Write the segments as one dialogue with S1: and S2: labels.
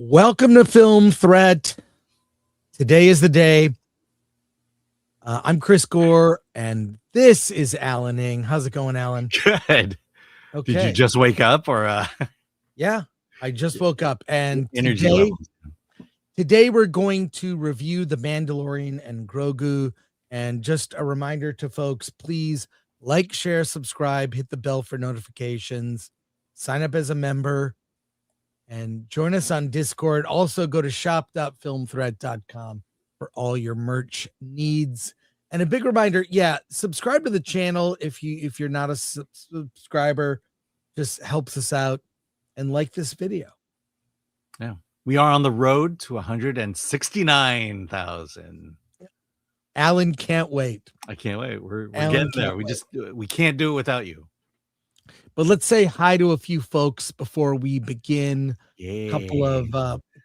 S1: Welcome to Film Threat. Today is the day. I'm Chris Gore, and this is Alan Ng. How's it going, Alan?
S2: Good.
S1: Okay.
S2: Did you just wake up or
S1: Yeah, I just woke up, and
S2: energy levels?
S1: today we're going to review The Mandalorian and Grogu. And just a reminder to folks, please like, share, subscribe, hit the bell for notifications, sign up as a member, and join us on Discord. Also go to shop.filmthreat.com for all your merch needs. And a big reminder, subscribe to the channel if you're not a subscriber. Just helps us out, and like this video.
S2: Yeah. We are on the road to 169,000.
S1: Alan can't wait.
S2: I can't wait. We're getting there. We can't do it without you.
S1: But let's say hi to a few folks before we begin.
S2: Yeah.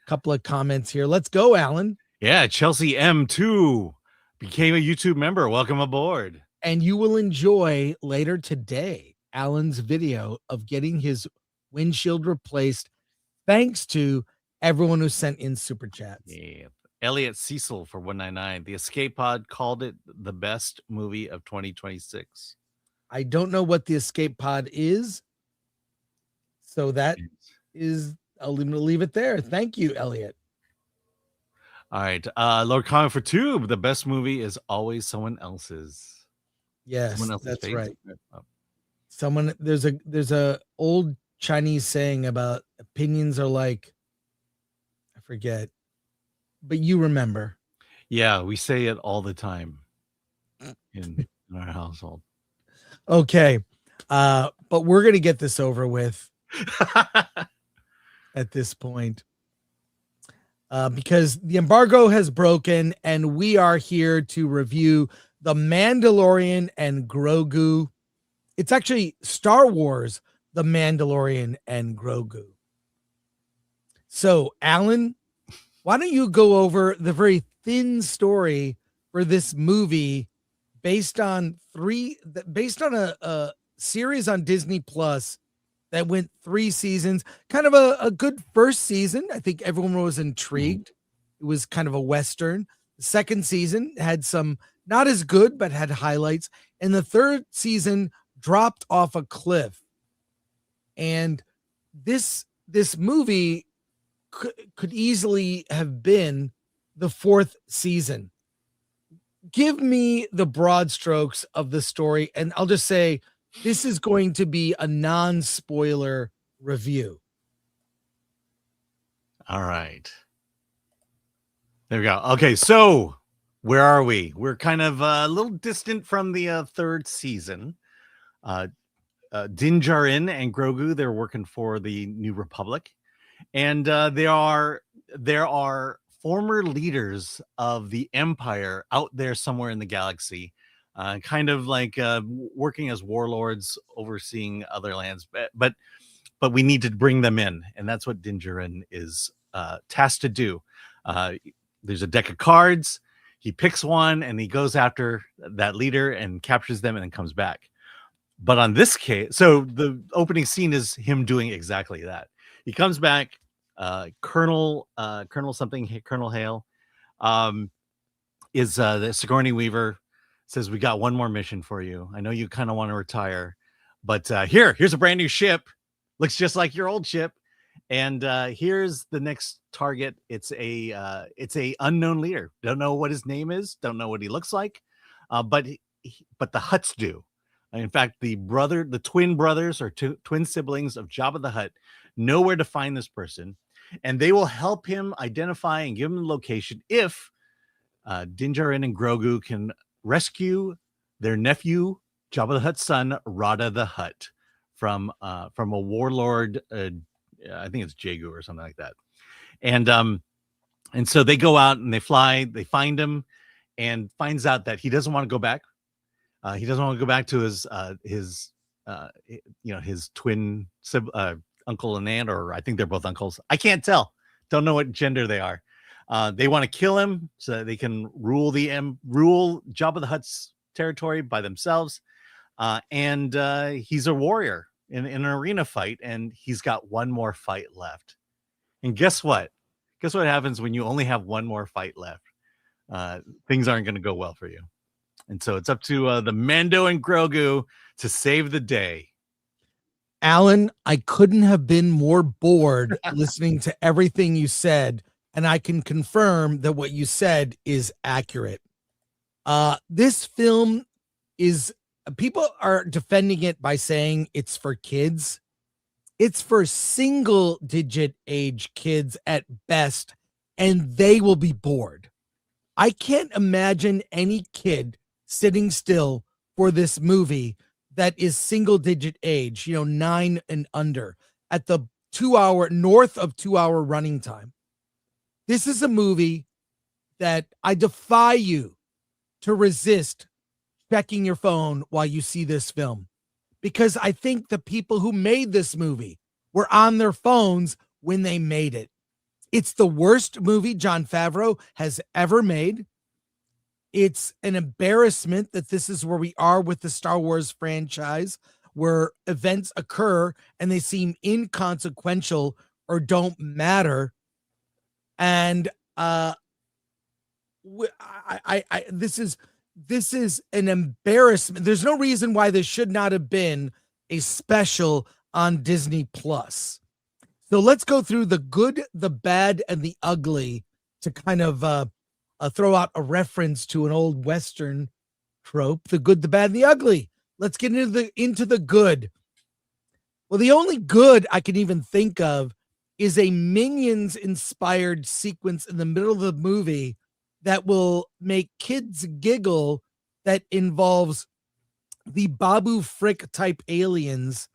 S1: Couple of comments here. Let's go, Alan.
S2: Yeah, Chelsea M2 became a YouTube member. Welcome aboard.
S1: And you will enjoy later today Alan's video of getting his windshield replaced, thanks to everyone who sent in super chats.
S2: Yeah. Elliot Cecil for 199. The Escape Pod called it the best movie of 2026.
S1: I don't know what the Escape Pod is, so that is, I'll leave it there. Thank you, Elliot.
S2: All right. Lord Comment for Tube. The best movie is always someone else's.
S1: Yes, that's right. There's a old Chinese saying about opinions are like, I forget, but you remember.
S2: Yeah, we say it all the time in our household.
S1: Okay. But we're going to get this over with at this point. Because the embargo has broken and we are here to review The Mandalorian and Grogu. It's actually Star Wars, The Mandalorian and Grogu. So, Alan, why don't you go over the very thin story for this movie based on a series on Disney Plus that went 3 seasons, kind of a good first season. I think everyone was intrigued. It was kind of a Western. The second season had some not as good, but had highlights. And the third season dropped off a cliff. And this movie could easily have been the 4th season. Give me the broad strokes of the story, and I'll just say this is going to be a non-spoiler review.
S2: All right. There we go. Okay, so where are we? We're kind of a little distant from the 3rd season. Din Djarin and Grogu, they're working for the New Republic, and there are former leaders of the Empire out there somewhere in the galaxy, kind of like working as warlords, overseeing other lands. But we need to bring them in, and that's what Din Djarin is tasked to do. There's a deck of cards. He picks one, and he goes after that leader and captures them, and then comes back. But on this case, so the opening scene is him doing exactly that. He comes back. Colonel Hale is the Sigourney Weaver, says, we got one more mission for you. I know you kind of want to retire, but here's a brand new ship, looks just like your old ship, and here's the next target. It's a unknown leader. Don't know what his name is, don't know what he looks like, but the Hutts do. In fact, the twin brothers or twin siblings of Jabba the Hutt know where to find this person, and they will help him identify and give him the location if Din Djarin and Grogu can rescue their nephew, Jabba the Hutt's son, Rada the Hutt, from a warlord. I think it's Jagu or something like that. And so they go out and they fly. They find him, and finds out that he doesn't want to go back. He doesn't want to go back to his twin uncle and aunt, or I think they're both uncles. I can't tell. Don't know what gender they are. They want to kill him so that they can rule Jabba the Hutt's territory by themselves. And he's a warrior in an arena fight, and he's got one more fight left. And guess what? guess what happens when you only have one more fight left? Things aren't going to go well for you. And so it's up to the Mando and Grogu to save the day.
S1: Alan, I couldn't have been more bored listening to everything you said, and I can confirm that what you said is accurate. This film is, people are defending it by saying it's for kids. It's for single digit age kids at best, and they will be bored. I can't imagine any kid sitting still for this movie that is single digit age, 9 and under, at the 2 hour, north of 2 hour running time. This is a movie that I defy you to resist checking your phone while you see this film, because I think the people who made this movie were on their phones when they made it. It's the worst movie Jon Favreau has ever made. It's an embarrassment that this is where we are with the Star Wars franchise, where events occur and they seem inconsequential or don't matter. And this is an embarrassment. There's no reason why this should not have been a special on Disney Plus. So let's go through the good, the bad, and the ugly to kind of throw out a reference to an old Western trope: the good, the bad, and the ugly. Let's get into the good. Well, the only good I can even think of is a Minions inspired sequence in the middle of the movie that will make kids giggle, that involves the Babu Frick type aliens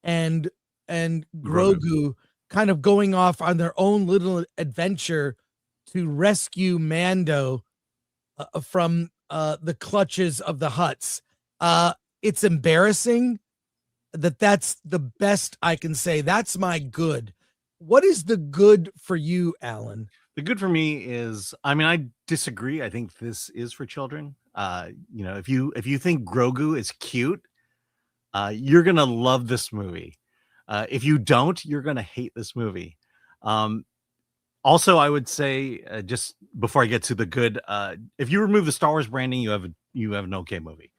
S1: and Grogu kind of going off on their own little adventure to rescue Mando from the clutches of the Hutts. It's embarrassing that's the best I can say. That's my good. What is the good for you, Alan?
S2: The good for me is, I disagree. I think this is for children. If you think Grogu is cute, you're gonna love this movie. If you don't, you're gonna hate this movie. Also, I would say, just before I get to the good, if you remove the Star Wars branding, you have an okay movie.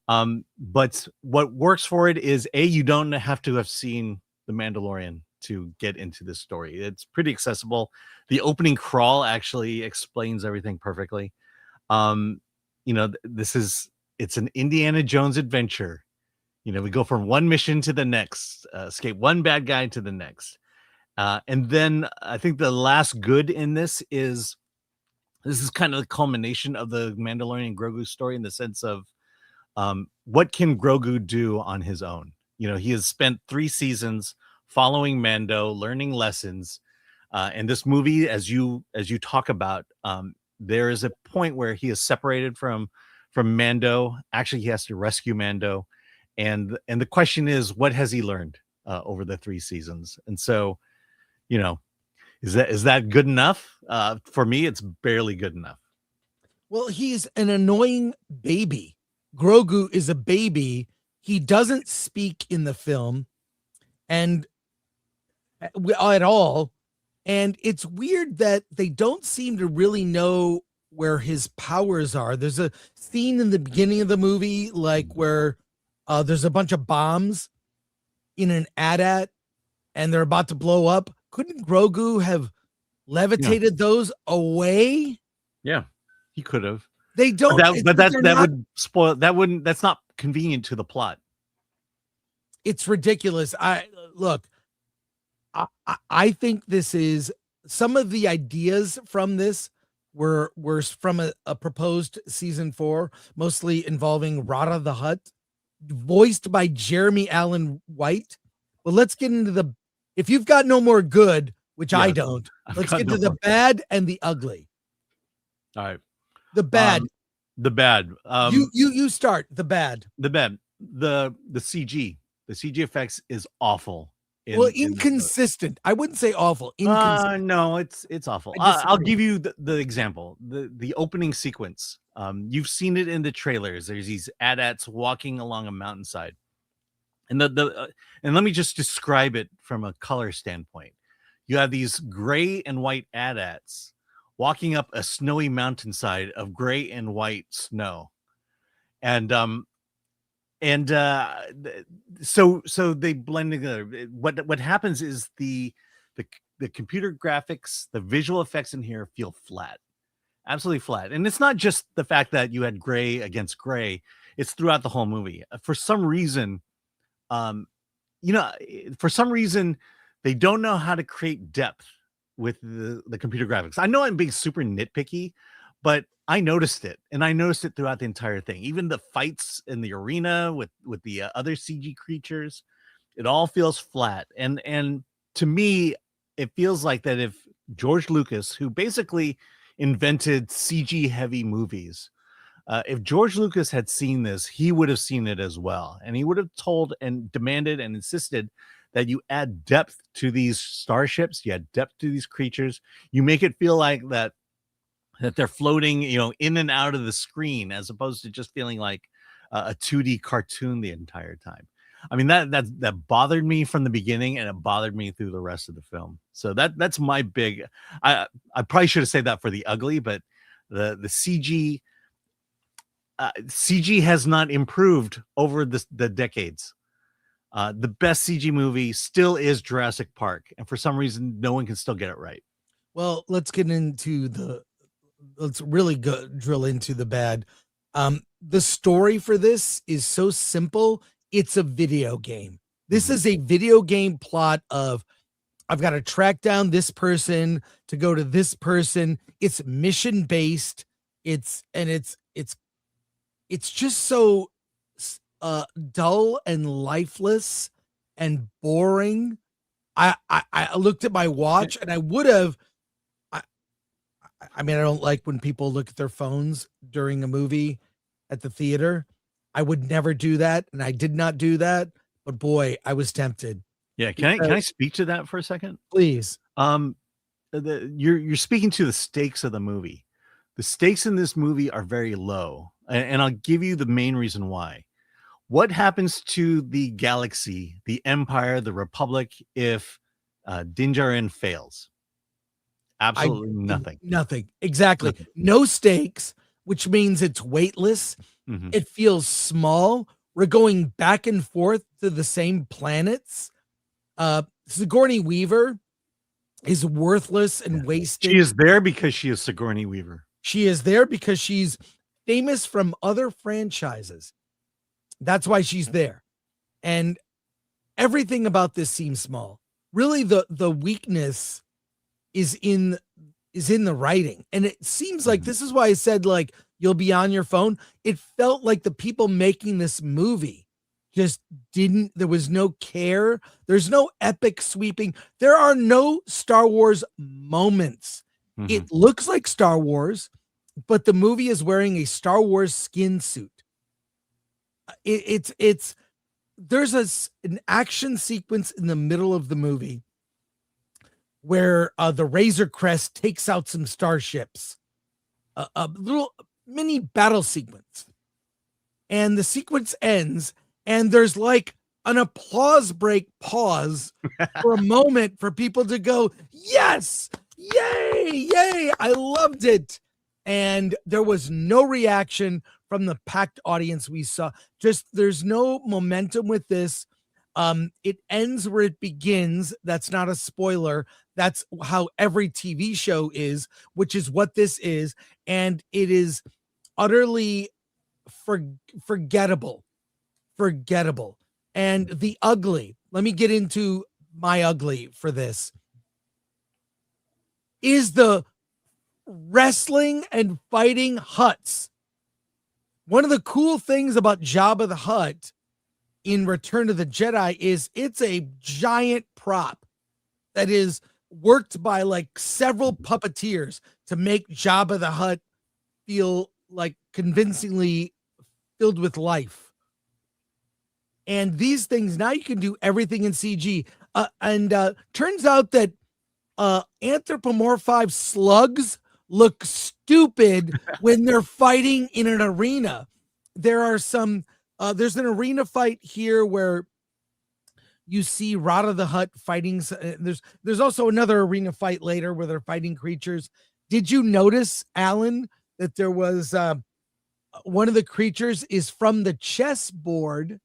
S2: But what works for it is, you don't have to have seen The Mandalorian to get into this story. It's pretty accessible. The opening crawl actually explains everything perfectly. It's an Indiana Jones adventure. We go from one mission to the next, escape one bad guy to the next. And then I think the last good in this is kind of the culmination of the Mandalorian Grogu story, in the sense of what can Grogu do on his own? He has spent 3 seasons following Mando, learning lessons. And this movie, as you talk about, there is a point where he is separated from Mando. Actually, he has to rescue Mando. And the question is, what has he learned over the 3 seasons? And so, is that good enough? For me, it's barely good enough.
S1: Well, he's an annoying baby. Grogu is a baby. He doesn't speak in the film and at all. And it's weird that they don't seem to really know where his powers are. There's a scene in the beginning of the movie, where there's a bunch of bombs in an AT-AT and they're about to blow up. Couldn't Grogu have levitated those away?
S2: Yeah, he could have.
S1: They don't.
S2: That would spoil. That's not convenient to the plot.
S1: It's ridiculous. I think this is, some of the ideas from this were from a proposed season 4, mostly involving Rada the Hutt, voiced by Jeremy Allen White. But let's get into if you've got no more good, which I don't, let's get to the bad and the ugly.
S2: All right.
S1: The bad.
S2: The bad.
S1: You start. The bad.
S2: The bad. The CG. The CG effects is awful.
S1: Inconsistent. I wouldn't say awful. Inconsistent.
S2: No, it's awful. I'll give you the example. The opening sequence. You've seen it in the trailers. There's these AT-ATs walking along a mountainside, and and let me just describe it from a color standpoint. you have these gray and white AT-ATs walking up a snowy mountainside of gray and white snow. And so they blend together. What happens is the computer graphics, the visual effects in here feel flat, absolutely flat. And it's not just the fact that you had gray against gray, it's throughout the whole movie. For some reason, for some reason they don't know how to create depth with the computer graphics. I know I'm being super nitpicky, but I noticed it, and I noticed it throughout the entire thing. Even the fights in the arena with the other CG creatures, it all feels flat. And to me, it feels like that if George Lucas, who basically invented CG heavy movies, if George Lucas had seen this, he would have seen it as well, and he would have told and demanded and insisted that you add depth to these starships, you add depth to these creatures, you make it feel like that they're floating, in and out of the screen, as opposed to just feeling like a 2D cartoon the entire time. I mean, that bothered me from the beginning, and it bothered me through the rest of the film. So that's my big. I probably should have said that for the ugly, but the CG has not improved over the decades. The best CG movie still is Jurassic Park, and for some reason, no one can still get it right.
S1: Well, let's really drill into the bad. The story for this is so simple. It's a video game. This is a video game plot of, I've got to track down this person to go to this person. It's mission based. It's just so dull and lifeless and boring. I looked at my watch, and I would have. I mean, I don't like when people look at their phones during a movie at the theater. I would never do that, and I did not do that. But boy, I was tempted.
S2: Yeah, can I speak to that for a second,
S1: please?
S2: You're speaking to the stakes of the movie. The stakes in this movie are very low, and I'll give you the main reason why. What happens to the galaxy, the Empire, the Republic, if Din Djarin fails? Absolutely nothing.
S1: Nothing. Exactly. Nothing. No stakes, which means it's weightless. Mm-hmm. It feels small. We're going back and forth to the same planets. Sigourney Weaver is worthless and wasted.
S2: She is there because she is Sigourney Weaver.
S1: She is there because she's famous from other franchises. That's why she's there. And everything about this seems small. Really, the weakness is in the writing. And it seems like this is why I said, like, you'll be on your phone. It felt like the people making this movie just there was no care. There's no epic sweeping. There are no Star Wars moments. Mm-hmm. It looks like Star Wars, but the movie is wearing a Star Wars skin suit. There's an action sequence in the middle of the movie where the Razor Crest takes out some starships, a little mini battle sequence, and the sequence ends, and there's like an applause break pause for a moment for people to go, yes, yay, I loved it. And there was no reaction from the packed audience we saw. Just, there's no momentum with this. It ends where it begins. That's not a spoiler. That's how every TV show is, which is what this is. And it is utterly forgettable. And the ugly, let me get into my ugly for this, is the wrestling and fighting Hutts. One of the cool things about Jabba the Hutt in Return of the Jedi is it's a giant prop that is worked by like several puppeteers to make Jabba the Hutt feel like convincingly filled with life. And these things, now you can do everything in CG. Turns out that anthropomorphized slugs look stupid when they're fighting in an arena. There are some, there's an arena fight here where you see Rada the Hutt fighting. There's also another arena fight later where they're fighting creatures. Did you notice, Alan, that there was one of the creatures is from the chessboard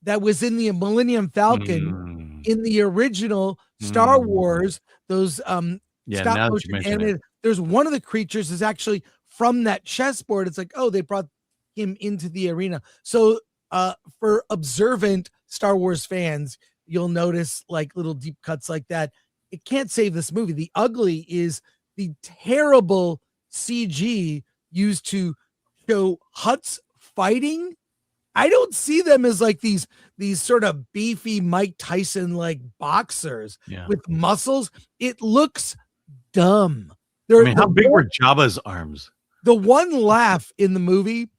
S1: that was in the Millennium Falcon in the original Star Wars? Those stop motion animated. There's one of the creatures is actually from that chessboard. It's like, oh, they brought him into the arena. So for observant Star Wars fans, you'll notice like little deep cuts like that. It can't save this movie. The ugly is the terrible CG used to show Hutts fighting. I don't see them as like these sort of beefy Mike Tyson like boxers with muscles. It looks dumb.
S2: How big were Jabba's arms?
S1: The one laugh in the movie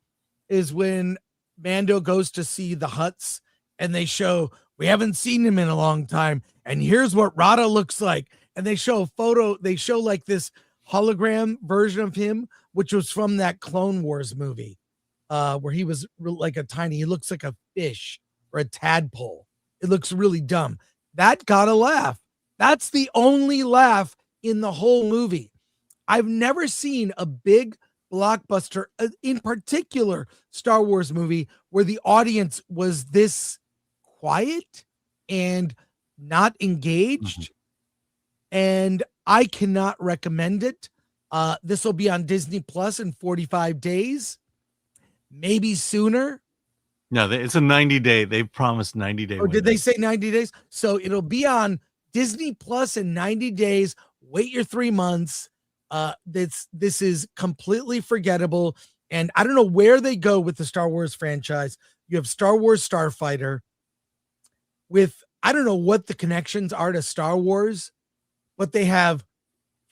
S1: is when Mando goes to see the Hutts and they show, we haven't seen him in a long time, and here's what Rada looks like. And they show a photo, they show like this hologram version of him, which was from that Clone Wars movie, where he was like he looks like a fish or a tadpole. It looks really dumb. That got a laugh. That's the only laugh in the whole movie. I've never seen a big blockbuster, in particular Star Wars movie, where the audience was this quiet and not engaged. And I cannot recommend it. This will be on Disney Plus in 45 days, maybe sooner.
S2: No, it's a 90-day. They've promised 90-day.
S1: Or did they say 90 days? So it'll be on Disney Plus in 90 days. Wait your 3 months. This is completely forgettable. And I don't know where they go with the Star Wars franchise. You have Star Wars Starfighter with, I don't know what the connections are to Star Wars, but they have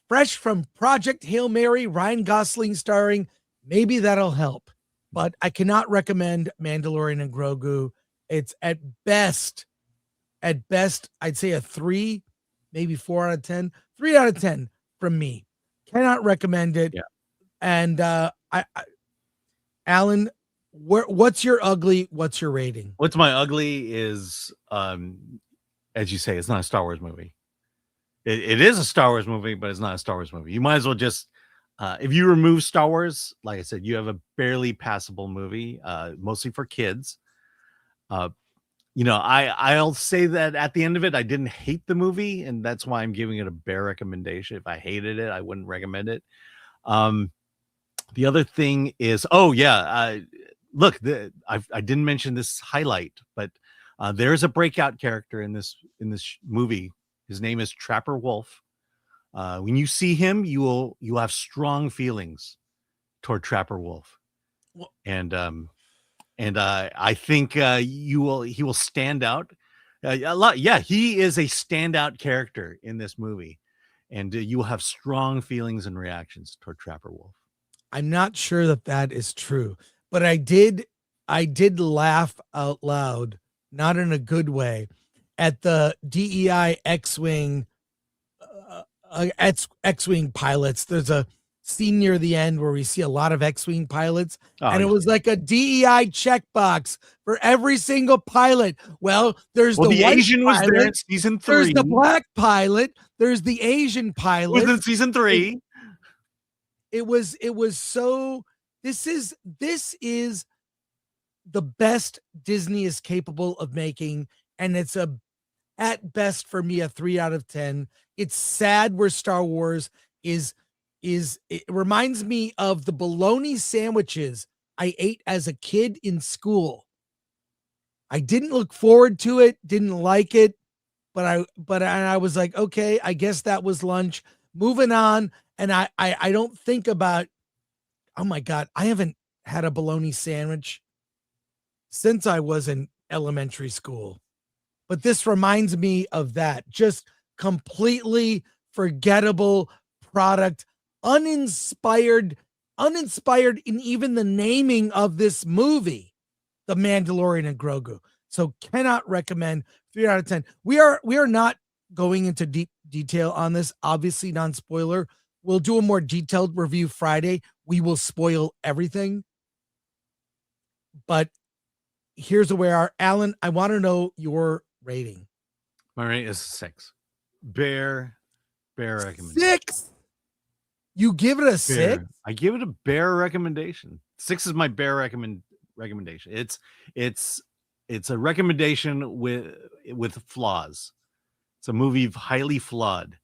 S1: fresh from Project Hail Mary, Ryan Gosling starring. Maybe that'll help, but I cannot recommend Mandalorian and Grogu. It's at best, I'd say a 3, maybe 4 out of 10, 3 out of 10 from me. Cannot recommend it.
S2: Yeah.
S1: And Alan, what's your ugly? What's your rating?
S2: What's my ugly is, as you say, it's not a Star Wars movie. It is a Star Wars movie, but it's not a Star Wars movie. You might as well just, if you remove Star Wars, like I said, you have a barely passable movie, mostly for kids. I'll say that at the end of it, I didn't hate the movie, and that's why I'm giving it a bare recommendation. If I hated it, I wouldn't recommend it. The other thing is, look, I didn't mention this highlight, but there's a breakout character in this movie. His name is Trapper Wolf. When you see him, you have strong feelings toward Trapper Wolf, and I think he will stand out a lot. Yeah, he is a standout character in this movie, and you will have strong feelings and reactions toward Trapper Wolf.
S1: I'm not sure that is true, but I did laugh out loud, not in a good way, at the DEI X-Wing pilots. There's a scene near the end where we see a lot of X-Wing pilots, and it was like a DEI checkbox for every single pilot. Well, there's the
S2: Asian
S1: pilot,
S2: was there in season 3.
S1: There's the black pilot. There's the Asian pilot.
S2: Was in season 3.
S1: It was so. This is the best Disney is capable of making, and it's at best for me a 3 out of 10. It's sad where Star Wars is. It reminds me of the bologna sandwiches I ate as a kid in school. I didn't look forward to it, didn't like it, but I was like, okay, I guess that was lunch. Moving on, and I don't think about, oh my God, I haven't had a bologna sandwich since I was in elementary school. But this reminds me of that. Just completely forgettable product, uninspired in even the naming of this movie, The Mandalorian and Grogu. So cannot recommend. 3 out of 10. We are not going into deep detail on this, obviously non-spoiler. We'll do a more detailed review Friday. We will spoil everything. But here's where we are. Alan, I want to know your rating?
S2: My rating is 6. Bare recommendation.
S1: 6. You give it a 6?
S2: I give it a bare recommendation. 6 is my bare recommendation. It's a recommendation with flaws. It's a movie highly flawed.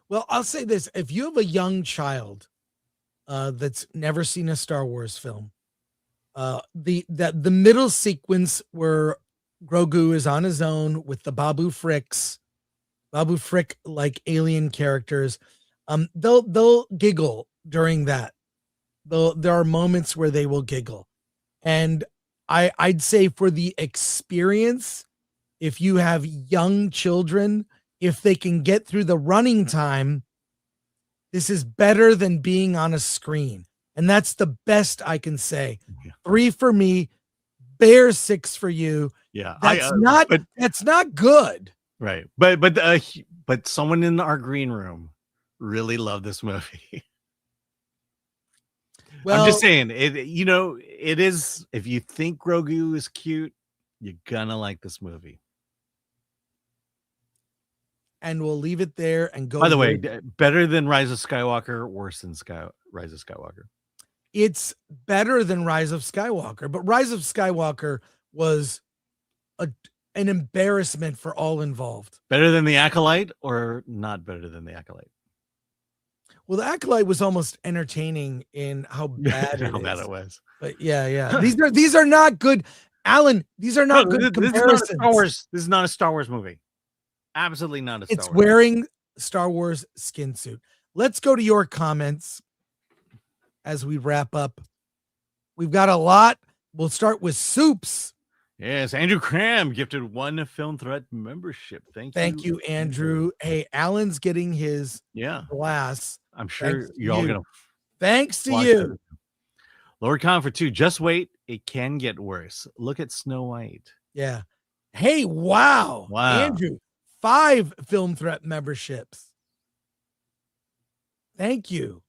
S1: Well, I'll say this: if you have a young child that's never seen a Star Wars film, the middle sequence where Grogu is on his own with the Babu Frick like alien characters, they'll giggle during that. There are moments where they will giggle, and I'd say for the experience, if you have young children, if they can get through the running time, this is better than being on a screen. And that's the best I can say. 3 for me, bare 6 for you.
S2: Yeah.
S1: That's not good.
S2: Right. But someone in our green room really loved this movie. Well, I'm just saying, it is, if you think Grogu is cute, you're gonna like this movie.
S1: And we'll leave it there and go.
S2: By the way, better than Rise of Skywalker, worse than Rise of Skywalker.
S1: It's better than Rise of Skywalker, but Rise of Skywalker was an embarrassment for all involved.
S2: Better than The Acolyte or not better than The Acolyte?
S1: Well, The Acolyte was almost entertaining in how bad
S2: bad it was.
S1: But yeah. These are not good. Alan, these are not good comparisons.
S2: This is not a Star Wars movie. Absolutely not a Star Wars.
S1: It's wearing Star Wars skin suit. Let's go to your comments as we wrap up. We've got a lot. We'll start with Soups.
S2: Yes, Andrew Cram gifted 1 Film Threat membership.
S1: Thank you, Andrew. Hey, Alan's getting his glass.
S2: I'm sure you're all gonna.
S1: Thanks to you,
S2: Lord Khan for 2. Just wait, it can get worse. Look at Snow White.
S1: Yeah. Hey, wow, Andrew. 5 Film Threat memberships. Thank you.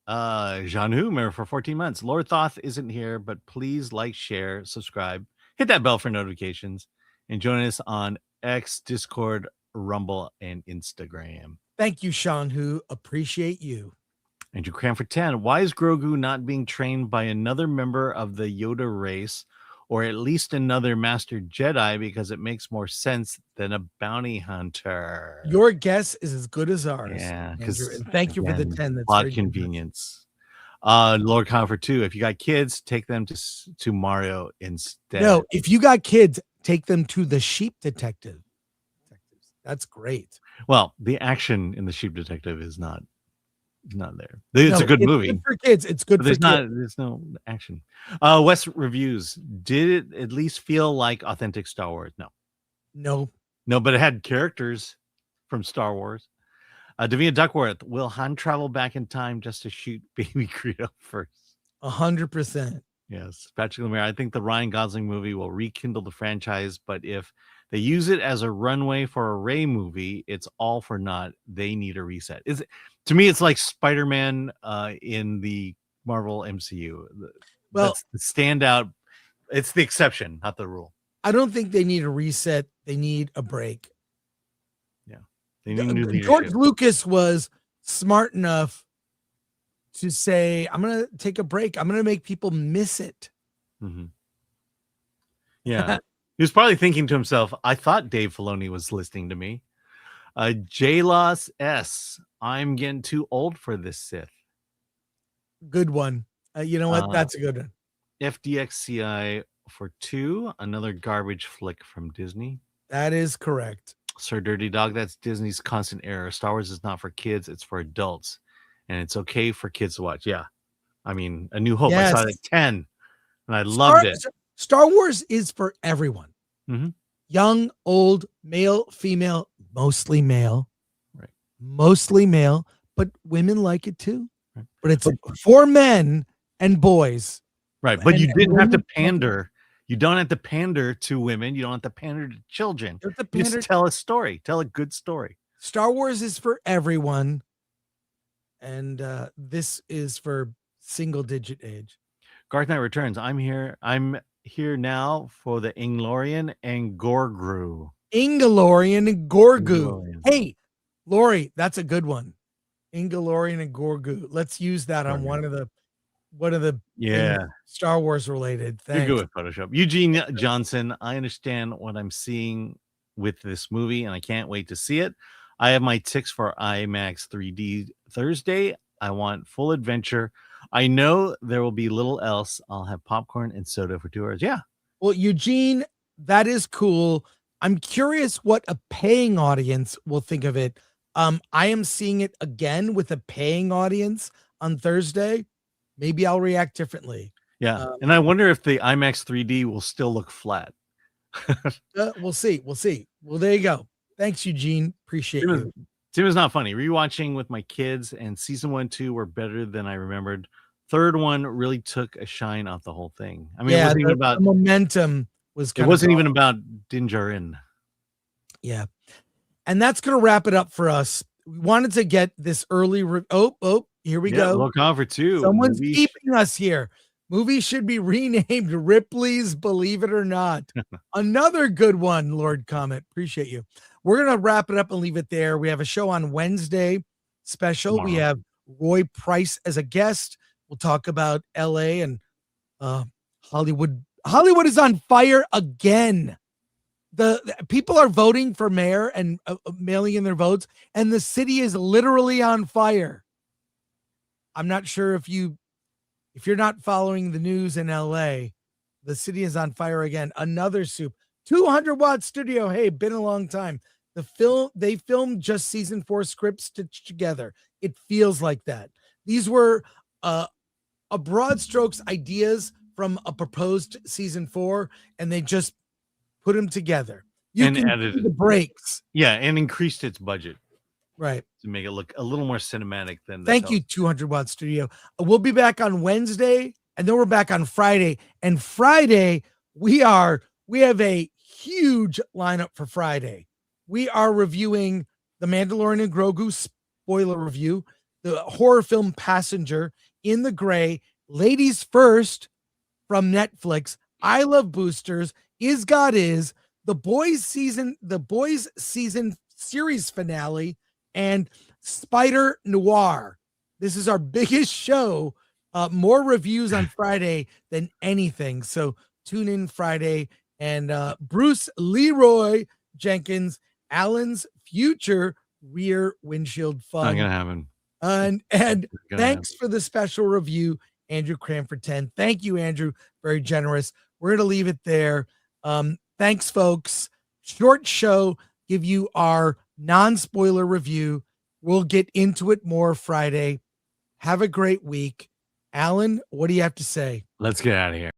S2: Janu, member for 14 months. Lord Thoth isn't here, but please like, share, subscribe, hit that bell for notifications, and join us on X, Discord, Rumble, and Instagram.
S1: Thank you, Sean, who appreciate you.
S2: Andrew Cram for 10. Why is Grogu not being trained by another member of the Yoda race, or at least another Master Jedi, because it makes more sense than a bounty hunter?
S1: Your guess is as good as ours.
S2: Yeah, because
S1: thank you for the 10. That's
S2: a lot of convenience. Lord Khan for 2. If you got kids, take them to Mario instead.
S1: No, if you got kids, take them to the Sheep Detective. That's great.
S2: Well, the action in the Sheep Detective is not there. It's a good movie.
S1: Good for kids. It's good for kids.
S2: There's no action. West reviews. Did it at least feel like authentic Star Wars? No, but it had characters from Star Wars. Davina Duckworth, will Han travel back in time just to shoot baby Greedo first?
S1: 100%.
S2: Yes. Patrick Lemire, I think the Ryan Gosling movie will rekindle the franchise, but if they use it as a runway for a Rey movie, it's all for naught. They need a reset. To me, it's like Spider-Man in the Marvel MCU.
S1: Well,
S2: that's the standout. It's the exception, not the rule.
S1: I don't think they need a reset. They need a break.
S2: Yeah. They need new leadership.
S1: George Lucas was smart enough to say, I'm going to take a break. I'm going to make people miss it.
S2: Mm-hmm. Yeah. He was probably thinking to himself, I thought Dave Filoni was listening to me. J-Loss S. I'm getting too old for this Sith.
S1: Good one. You know what? That's a good one.
S2: FDXCI for 2. Another garbage flick from Disney.
S1: That is correct.
S2: Sir Dirty Dog. That's Disney's constant error. Star Wars is not for kids. It's for adults. And it's okay for kids to watch. Yeah. I mean, A New Hope. Yes. I saw it at 10. And I loved it.
S1: Star Wars is for everyone.
S2: Mm-hmm.
S1: Young, old, male, female, mostly male.
S2: Right.
S1: Mostly male, but women like it too. Right. But it's for men and boys.
S2: Right. But you didn't have to pander. You don't have to pander to women. You don't have to pander to children. You just tell a story. Tell a good story.
S1: Star Wars is for everyone. And this is for single digit age.
S2: Garth Knight returns. I'm here. I'm here now for the Inglorian and Gorgru.
S1: Ingalorian and Gorgu.
S2: Ingalorian.
S1: Hey, Lori, that's a good one. Ingalorian and Gorgu. Let's use that on one of the
S2: Yeah.
S1: things Star Wars related.
S2: You're
S1: Thanks.
S2: good with Photoshop. Eugene Johnson, I understand what I'm seeing with this movie, and I can't wait to see it. I have my ticks for IMAX 3D Thursday. I want full adventure. I know there will be little else. I'll have popcorn and soda for 2 hours. Yeah.
S1: Well, Eugene, that is cool. I'm curious what a paying audience will think of it. I am seeing it again with a paying audience on Thursday. Maybe I'll react differently.
S2: Yeah. And I wonder if the IMAX 3D will still look flat.
S1: We'll see. We'll see. Well, there you go. Thanks, Eugene. Appreciate you.
S2: Tim is not funny. Rewatching with my kids, and season 1, 2 were better than I remembered. Third one really took a shine off the whole thing. I mean,
S1: Yeah,
S2: it wasn't even about
S1: the momentum was.
S2: It wasn't even about Dinjarin.
S1: Yeah, and that's gonna wrap it up for us. We wanted to get this early. Here we go.
S2: Look on for 2.
S1: Someone's keeping us here. Movie should be renamed Ripley's Believe It or Not. Another good one, Lord Comet. Appreciate you. We're going to wrap it up and leave it there. We have a show on Wednesday special.
S2: Tomorrow.
S1: We have Roy Price as a guest. We'll talk about LA and Hollywood. Hollywood is on fire again. The people are voting for mayor and mailing in their votes, and the city is literally on fire. I'm not sure if you're not following the news in LA, the city is on fire again. Another soup, 200-watt studio. Hey, been a long time. They filmed just season 4 scripts stitched together. It feels like that. These were a broad strokes ideas from a proposed season 4, and they just put them together. You
S2: and
S1: can
S2: added
S1: see the breaks.
S2: Yeah, and increased its budget.
S1: Right.
S2: To make it look a little more cinematic than
S1: Thank you, 200-watt studio. We'll be back on Wednesday, and then we're back on Friday. And Friday, we have a huge lineup for Friday. We are reviewing The Mandalorian and Grogu spoiler review, the horror film Passenger, In the Gray, Ladies First from Netflix, I Love Boosters, Is God Is, The Boys season series finale, and Spider Noir. This is our biggest show. More reviews on Friday than anything. So tune in Friday. And Bruce Leroy Jenkins, Alan's future rear windshield fun.
S2: Not gonna happen.
S1: And thanks for the special review, Andrew Cranford 10. Thank you, Andrew. Very generous. We're gonna leave it there. Thanks, folks. Short show. Give you our non-spoiler review. We'll get into it more Friday. Have a great week. Alan, what do you have to say?
S2: Let's get out of here.